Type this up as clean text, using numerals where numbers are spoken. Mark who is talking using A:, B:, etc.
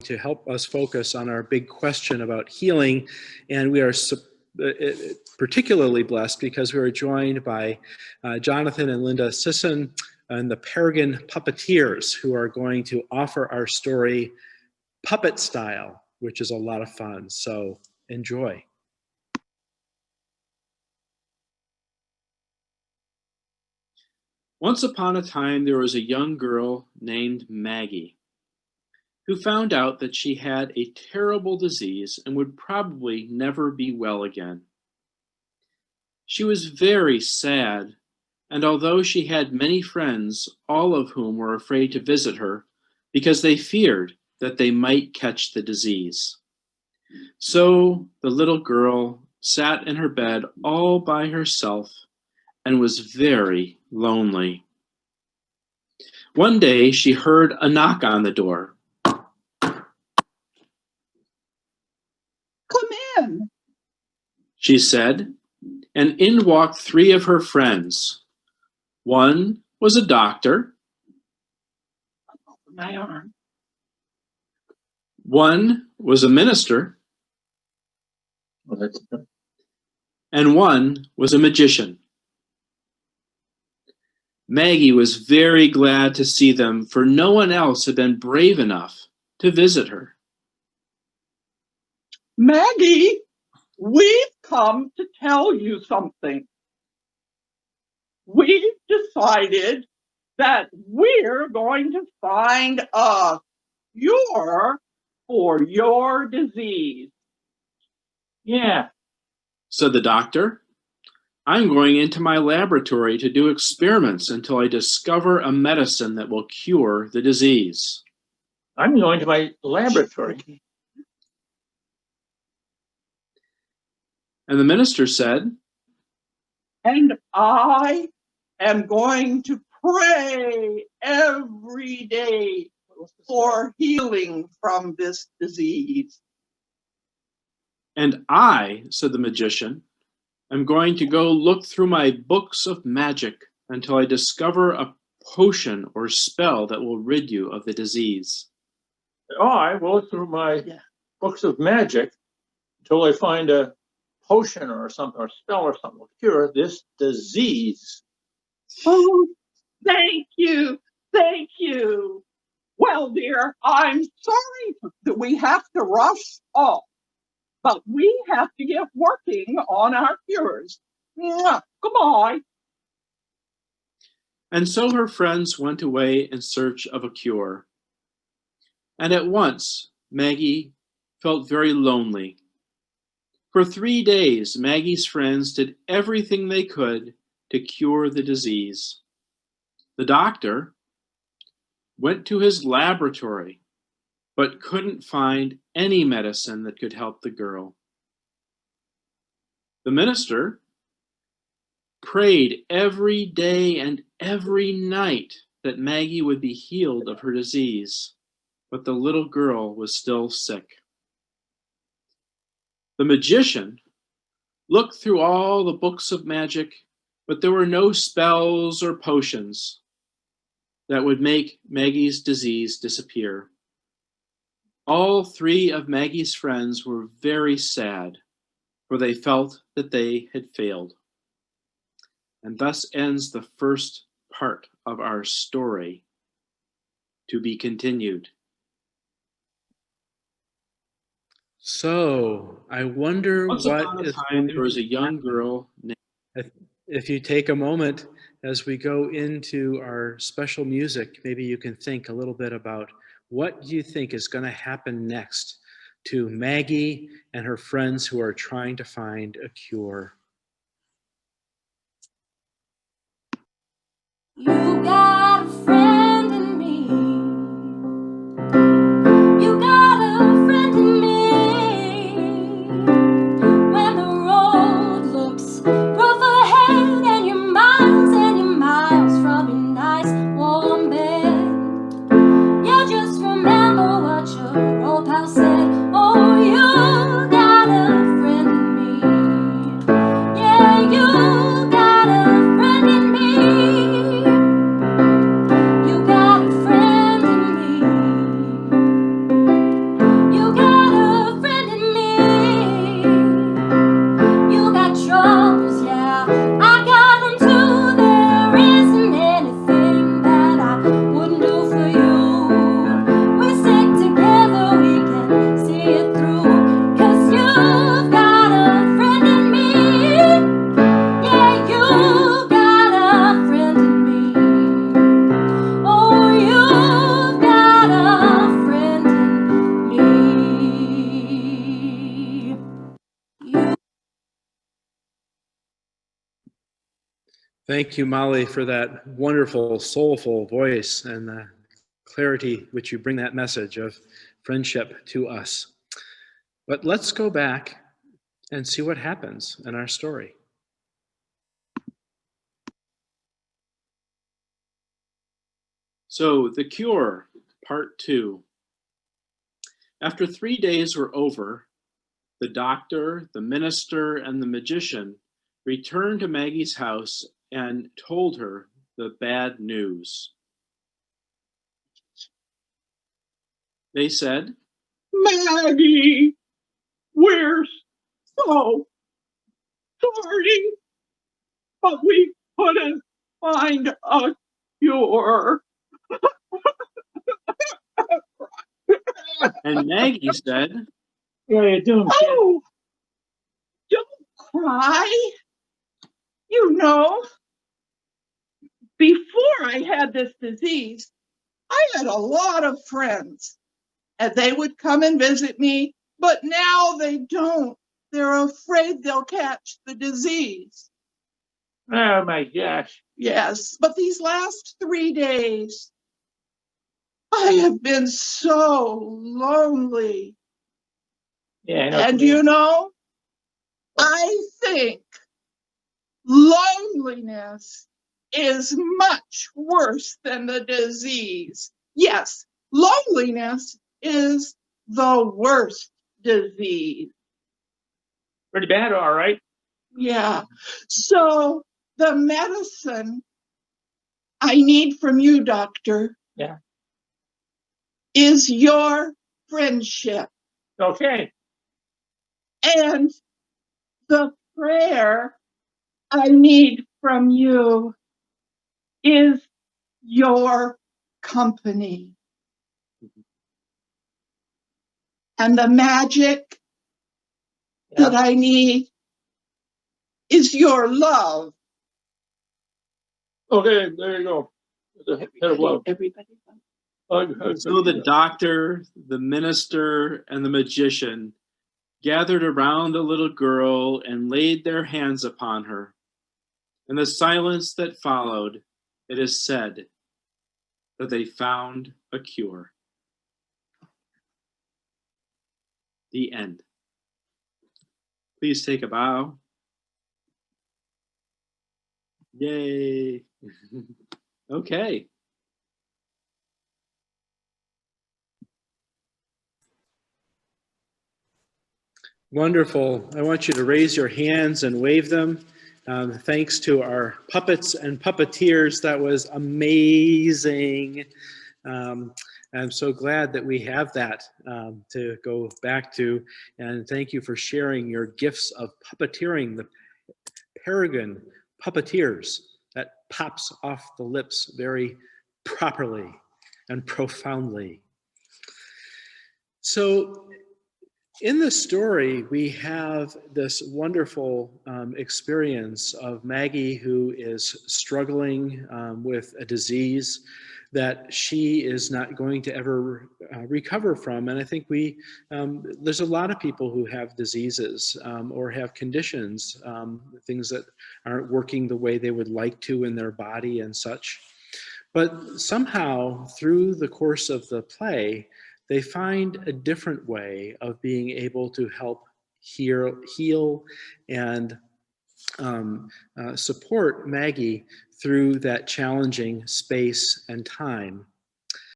A: to help us focus on our big question about healing. And we are particularly blessed because we are joined by Jonathan and Linda Sisson and the Peregrine Puppeteers, who are going to offer our story puppet style, which is a lot of fun. So enjoy. Once upon a time, there was a young girl named Maggie who found out that she had a terrible disease and would probably never be well again. She was very sad, and although she had many friends, all of whom were afraid to visit her because they feared that they might catch the disease. So the little girl sat in her bed all by herself and was very lonely. One day she heard a knock on the door.
B: "Come in,"
A: she said, and in walked three of her friends. One was a doctor.
B: My arm.
A: One was a minister. And one was a magician. Maggie was very glad to see them, for no one else had been brave enough to visit her.
B: "Maggie, we've come to tell you something. We've decided that we're going to find a cure for your disease."
C: "Yeah,"
A: said the doctor. "I'm going into my laboratory to do experiments until I discover a medicine that will cure the disease."
C: "I'm going to my laboratory."
A: And the minister said,
B: "And I am going to pray every day for healing from this disease."
A: "And I," said the magician, "am going to go look through my books of magic until I discover a potion or spell that will rid you of the disease."
C: "I will look through my books of magic until I find a potion or something, or spell or something to cure this disease."
B: "Oh, thank you. Thank you. Well, dear, I'm sorry that we have to rush off, but we have to get working on our cures. Goodbye."
A: And so her friends went away in search of a cure. And at once, Maggie felt very lonely. For 3 days, Maggie's friends did everything they could to cure the disease. The doctor went to his laboratory, but couldn't find any medicine that could help the girl. The minister prayed every day and every night that Maggie would be healed of her disease, but the little girl was still sick. The magician looked through all the books of magic, but there were no spells or potions that would make Maggie's disease disappear. All three of Maggie's friends were very sad, for they felt that they had failed. And thus ends the first part of our story, to be continued. So, I wonder
C: Once upon a time,
A: there was a young girl. If you take a moment as we go into our special music, maybe you can think a little bit about what you think is going to happen next to Maggie and her friends who are trying to find a cure.
D: You got a friend in me. You got a friend in me. When the road looks rough ahead and you're miles from your nice warm bed, you just remember what your old pal said. Oh, you got a friend in me. Yeah, you got a friend in me.
A: Thank you, Molly, for that wonderful, soulful voice and the clarity which you bring that message of friendship to us. But let's go back and see what happens in our story. So, The Cure, Part 2. After 3 days were over, the doctor, the minister, and the magician returned to Maggie's house and told her the bad news. They said,
B: Maggie, we're so sorry, but we couldn't find a cure.
A: and Maggie said,
C: What are you doing, kid?
B: Oh, don't cry. You know, before I had this disease, I had a lot of friends, and they would come and visit me, but now they don't. They're afraid they'll catch the disease.
C: Oh my gosh.
B: Yes, but these last 3 days, I have been so lonely.
C: Yeah, I know.
B: And you know, I think loneliness is much worse than the disease. Yes, loneliness is the worst disease.
C: Pretty bad, all right.
B: Yeah. So the medicine I need from you, doctor,
C: Yeah.
B: is your friendship.
C: Okay.
B: And the prayer I need from you is your company. And the magic
C: Yeah.
B: that I need is your love.
C: Okay, there you go. The head of love.
B: Everybody.
A: so the doctor, the minister, and the magician gathered around the little girl and laid their hands upon her. In the silence that followed, it is said that they found a cure. The end. Please take a bow. Yay. Okay. Wonderful. I want you to raise your hands and wave them. Thanks to our puppets and puppeteers. That was amazing. I'm so glad that we have that to go back to. And thank you for sharing your gifts of puppeteering, the Peregrine Puppeteers. That pops off the lips very properly and profoundly. So in the story, we have this wonderful experience of Maggie, who is struggling with a disease that she is not going to ever recover from. And I think there's a lot of people who have diseases or have conditions, things that aren't working the way they would like to in their body and such. But somehow, through the course of the play, they find a different way of being able to help heal and support Maggie through that challenging space and time.